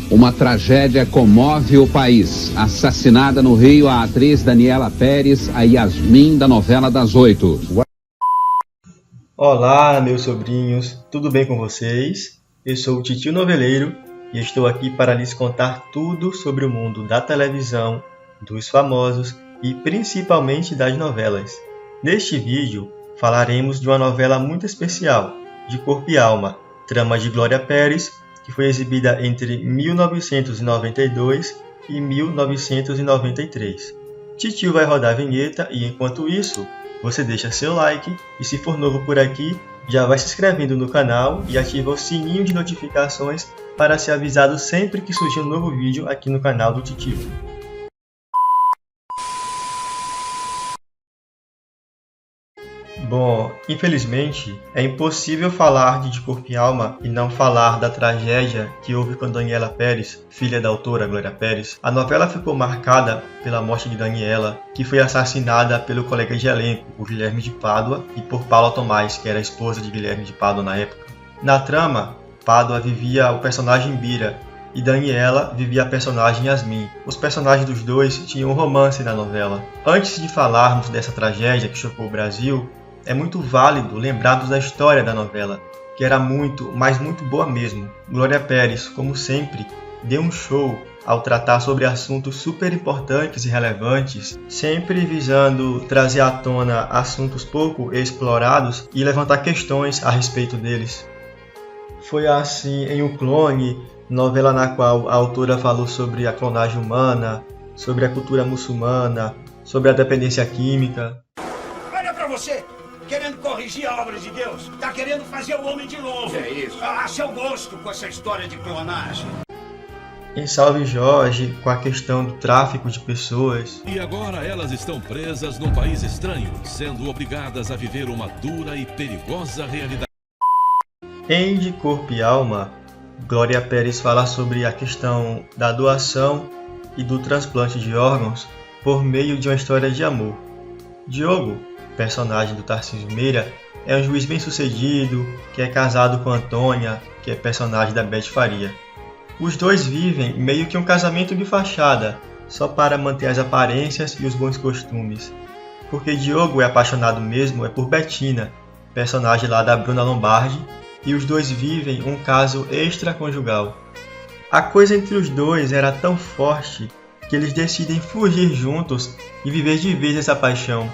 Uma tragédia comove o país. Assassinada no Rio a atriz Daniela Pérez, a Yasmin da novela das 8. Olá, meus sobrinhos, tudo bem com vocês? Eu sou o Titio Noveleiro e estou aqui para lhes contar tudo sobre o mundo da televisão, dos famosos e principalmente das novelas. Neste vídeo, falaremos de uma novela muito especial, De Corpo e Alma, trama de Glória Pérez, que foi exibida entre 1992 e 1993. Titio vai rodar a vinheta e, enquanto isso, você deixa seu like e, se for novo por aqui, já vai se inscrevendo no canal e ativa o sininho de notificações para ser avisado sempre que surgir um novo vídeo aqui no canal do Titio. Bom, infelizmente, é impossível falar de Corpo e Alma e não falar da tragédia que houve com Daniela Pérez, filha da autora Glória Pérez. A novela ficou marcada pela morte de Daniela, que foi assassinada pelo colega de elenco, o Guilherme de Pádua, e por Paula Tomás, que era a esposa de Guilherme de Pádua na época. Na trama, Pádua vivia o personagem Bira e Daniela vivia a personagem Yasmin. Os personagens dos dois tinham um romance na novela. Antes de falarmos dessa tragédia que chocou o Brasil, é muito válido lembrarmos da história da novela, que era muito, mas muito boa mesmo. Glória Pérez, como sempre, deu um show ao tratar sobre assuntos super importantes e relevantes, sempre visando trazer à tona assuntos pouco explorados e levantar questões a respeito deles. Foi assim em O Clone, novela na qual a autora falou sobre a clonagem humana, sobre a cultura muçulmana, sobre a dependência química. Olha pra você! Querendo corrigir a obra de Deus, tá querendo fazer o homem de novo. É isso. A seu gosto com essa história de clonagem. Em Salve Jorge, com a questão do tráfico de pessoas. E agora elas estão presas num país estranho, sendo obrigadas a viver uma dura e perigosa realidade. Em De Corpo e Alma, Glória Pérez fala sobre a questão da doação e do transplante de órgãos por meio de uma história de amor. Diogo, personagem do Tarcísio Meira, é um juiz bem-sucedido, que é casado com Antônia, que é personagem da Beth Faria. Os dois vivem meio que um casamento de fachada, só para manter as aparências e os bons costumes. Porque Diogo é apaixonado mesmo é por Betina, personagem lá da Bruna Lombardi, e os dois vivem um caso extraconjugal. A coisa entre os dois era tão forte que eles decidem fugir juntos e viver de vez essa paixão.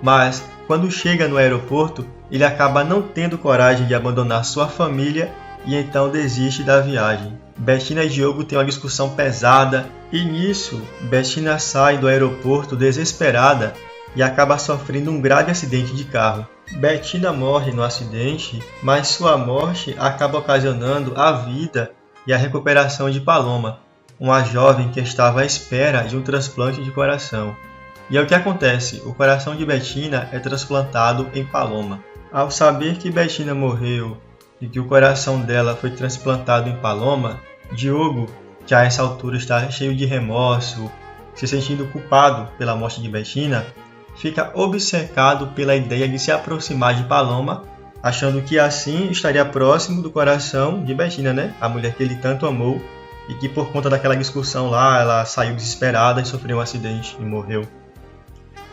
Mas, quando chega no aeroporto, ele acaba não tendo coragem de abandonar sua família e então desiste da viagem. Betina e Diogo têm uma discussão pesada e nisso, Betina sai do aeroporto desesperada e acaba sofrendo um grave acidente de carro. Betina morre no acidente, mas sua morte acaba ocasionando a vida e a recuperação de Paloma, uma jovem que estava à espera de um transplante de coração. E é o que acontece, o coração de Betina é transplantado em Paloma. Ao saber que Betina morreu e que o coração dela foi transplantado em Paloma, Diogo, que a essa altura está cheio de remorso, se sentindo culpado pela morte de Betina, fica obcecado pela ideia de se aproximar de Paloma, achando que assim estaria próximo do coração de Betina, né? A mulher que ele tanto amou e que por conta daquela discussão lá, ela saiu desesperada e sofreu um acidente e morreu.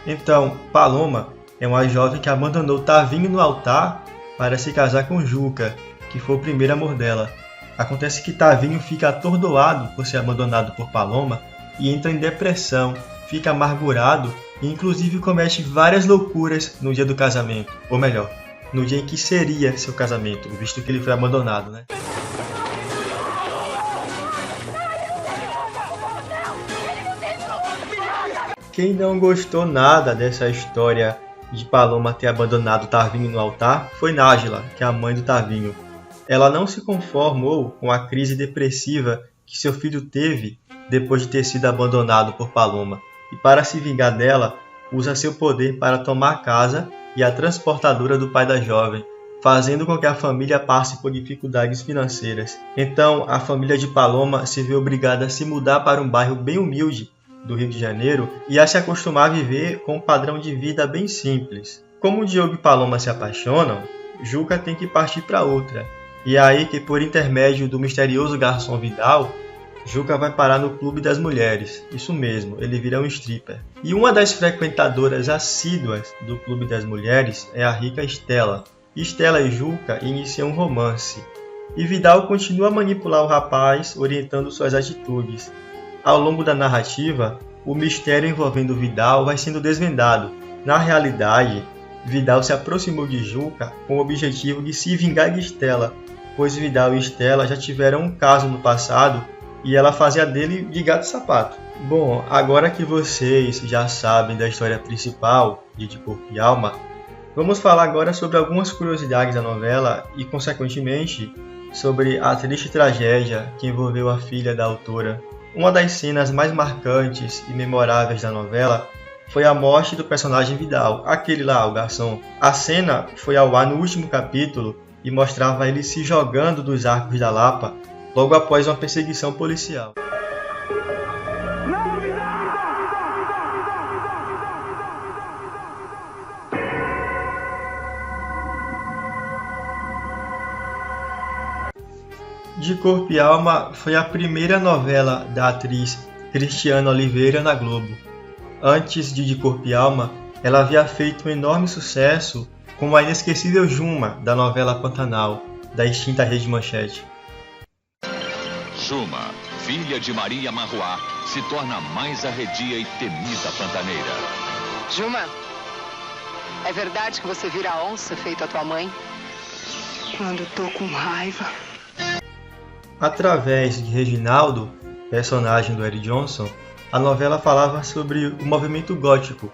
Então, Paloma é uma jovem que abandonou Tavinho no altar para se casar com Juca, que foi o primeiro amor dela. Acontece que Tavinho fica atordoado por ser abandonado por Paloma e entra em depressão, fica amargurado e inclusive comete várias loucuras no dia do casamento. Ou melhor, no dia em que seria seu casamento, visto que ele foi abandonado, né? Quem não gostou nada dessa história de Paloma ter abandonado Tavinho no altar foi Nájila, que é a mãe do Tavinho. Ela não se conformou com a crise depressiva que seu filho teve depois de ter sido abandonado por Paloma, e para se vingar dela, usa seu poder para tomar a casa e a transportadora do pai da jovem, fazendo com que a família passe por dificuldades financeiras. Então, a família de Paloma se vê obrigada a se mudar para um bairro bem humilde do Rio de Janeiro e a se acostumar a viver com um padrão de vida bem simples. Como Diogo e Paloma se apaixonam, Juca tem que partir para outra, E é aí que, por intermédio do misterioso garçom Vidal, Juca vai parar no Clube das Mulheres. Isso mesmo, ele vira um stripper. E uma das frequentadoras assíduas do Clube das Mulheres é a rica Estela. Estela e Juca iniciam um romance. E Vidal continua a manipular o rapaz, orientando suas atitudes. Ao longo da narrativa, o mistério envolvendo Vidal vai sendo desvendado. Na realidade, Vidal se aproximou de Juca com o objetivo de se vingar de Estela, pois Vidal e Estela já tiveram um caso no passado e ela fazia dele de gato e sapato. Bom, agora que vocês já sabem da história principal de Corpo e Alma, vamos falar agora sobre algumas curiosidades da novela e, consequentemente, sobre a triste tragédia que envolveu a filha da autora. Uma das cenas mais marcantes e memoráveis da novela foi a morte do personagem Vidal, aquele lá, o garçom. A cena foi ao ar no último capítulo e mostrava ele se jogando dos arcos da Lapa logo após uma perseguição policial. De Corpo e Alma foi a primeira novela da atriz Cristiana Oliveira na Globo. Antes de Corpo e Alma, ela havia feito um enorme sucesso como a inesquecível Juma, da novela Pantanal, da extinta Rede Manchete. Juma, filha de Maria Marruá, se torna a mais arredia e temida pantaneira. Juma, é verdade que você vira a onça feito a tua mãe? Quando tô com raiva. Através de Reginaldo, personagem do Eric Johnson, a novela falava sobre o movimento gótico.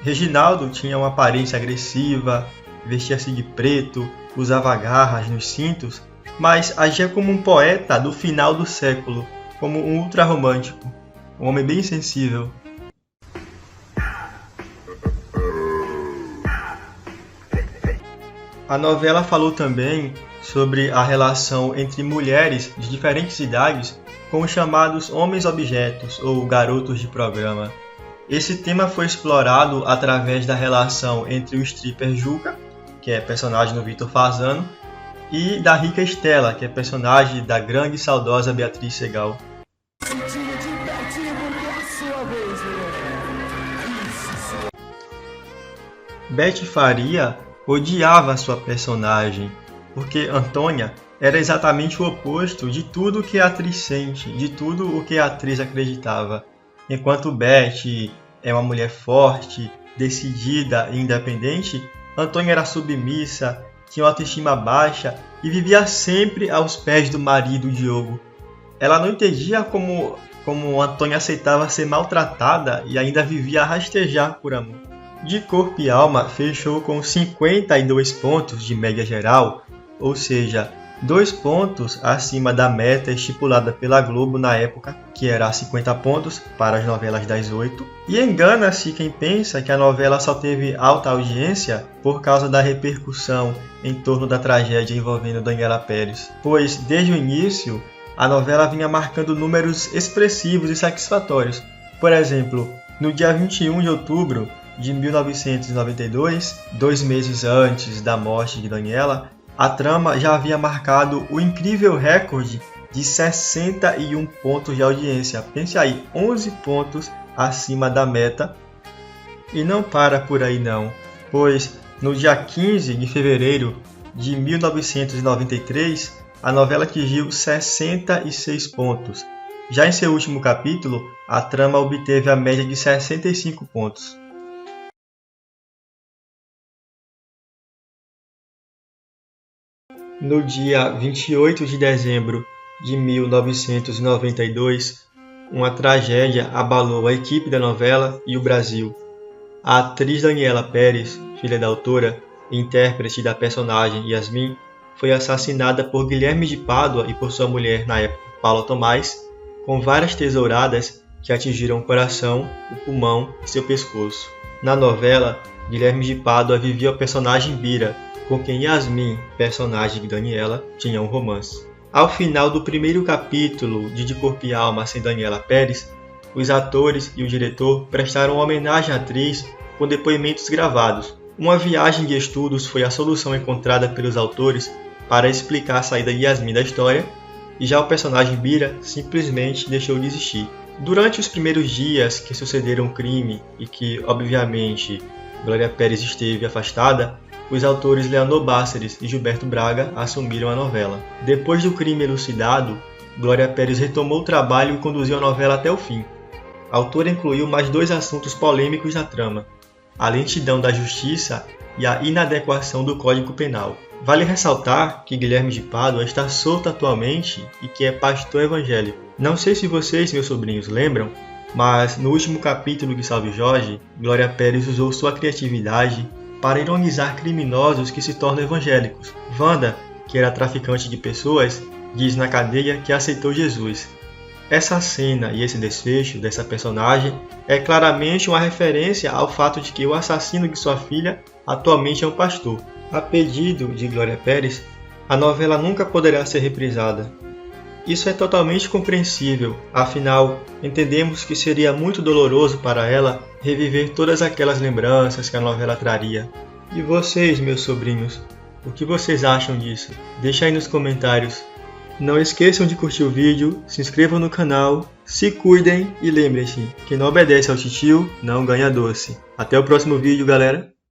Reginaldo tinha uma aparência agressiva, vestia-se de preto, usava garras nos cintos, mas agia como um poeta do final do século, como um ultrarromântico, um homem bem sensível. A novela falou também sobre a relação entre mulheres de diferentes idades com os chamados homens-objetos ou garotos de programa. Esse tema foi explorado através da relação entre o stripper Juca, que é personagem do Vitor Fasano, e da rica Estela, que é personagem da grande e saudosa Beatriz Segal. Beth Faria odiava sua personagem, porque Antônia era exatamente o oposto de tudo o que a atriz sente, de tudo o que a atriz acreditava. Enquanto Beth é uma mulher forte, decidida e independente, Antônia era submissa, tinha uma autoestima baixa e vivia sempre aos pés do marido Diogo. Ela não entendia como Antônia aceitava ser maltratada e ainda vivia a rastejar por amor. De Corpo e Alma fechou com 52 pontos de média geral, ou seja, 2 pontos acima da meta estipulada pela Globo na época, que era 50 pontos para as novelas das 8. E engana-se quem pensa que a novela só teve alta audiência por causa da repercussão em torno da tragédia envolvendo Daniela Pérez, pois desde o início a novela vinha marcando números expressivos e satisfatórios. Por exemplo, no dia 21 de outubro de 1992, 2 meses antes da morte de Daniela, a trama já havia marcado o incrível recorde de 61 pontos de audiência. Pense aí, 11 pontos acima da meta. E não para por aí não, pois no dia 15 de fevereiro de 1993, a novela atingiu 66 pontos. Já em seu último capítulo, a trama obteve a média de 65 pontos. No dia 28 de dezembro de 1992, uma tragédia abalou a equipe da novela e o Brasil. A atriz Daniela Pérez, filha da autora e intérprete da personagem Yasmin, foi assassinada por Guilherme de Pádua e por sua mulher, na época, Paula Tomás, com várias tesouradas que atingiram o coração, o pulmão e seu pescoço. Na novela, Guilherme de Pádua vivia o personagem Bira, com quem Yasmin, personagem de Daniela, tinha um romance. Ao final do primeiro capítulo de Corpo e Alma sem Daniela Pérez, os atores e o diretor prestaram homenagem à atriz com depoimentos gravados. Uma viagem de estudos foi a solução encontrada pelos autores para explicar a saída de Yasmin da história, e já o personagem Bira simplesmente deixou de existir. Durante os primeiros dias que sucederam o crime e que, obviamente, Glória Pérez esteve afastada, os autores Leonor Báceres e Gilberto Braga assumiram a novela. Depois do crime elucidado, Glória Pérez retomou o trabalho e conduziu a novela até o fim. A autora incluiu mais 2 assuntos polêmicos na trama: a lentidão da justiça e a inadequação do Código Penal. Vale ressaltar que Guilherme de Pádua está solto atualmente e que é pastor evangélico. Não sei se vocês, meus sobrinhos, lembram, mas no último capítulo de Salve Jorge, Glória Pérez usou sua criatividade para ironizar criminosos que se tornam evangélicos. Wanda, que era traficante de pessoas, diz na cadeia que aceitou Jesus. Essa cena e esse desfecho dessa personagem é claramente uma referência ao fato de que o assassino de sua filha atualmente é um pastor. A pedido de Glória Pérez, a novela nunca poderá ser reprisada. Isso é totalmente compreensível, afinal, entendemos que seria muito doloroso para ela reviver todas aquelas lembranças que a novela traria. E vocês, meus sobrinhos, o que vocês acham disso? Deixa aí nos comentários. Não esqueçam de curtir o vídeo, se inscrevam no canal, se cuidem e lembrem-se, quem não obedece ao titio não ganha doce. Até o próximo vídeo, galera!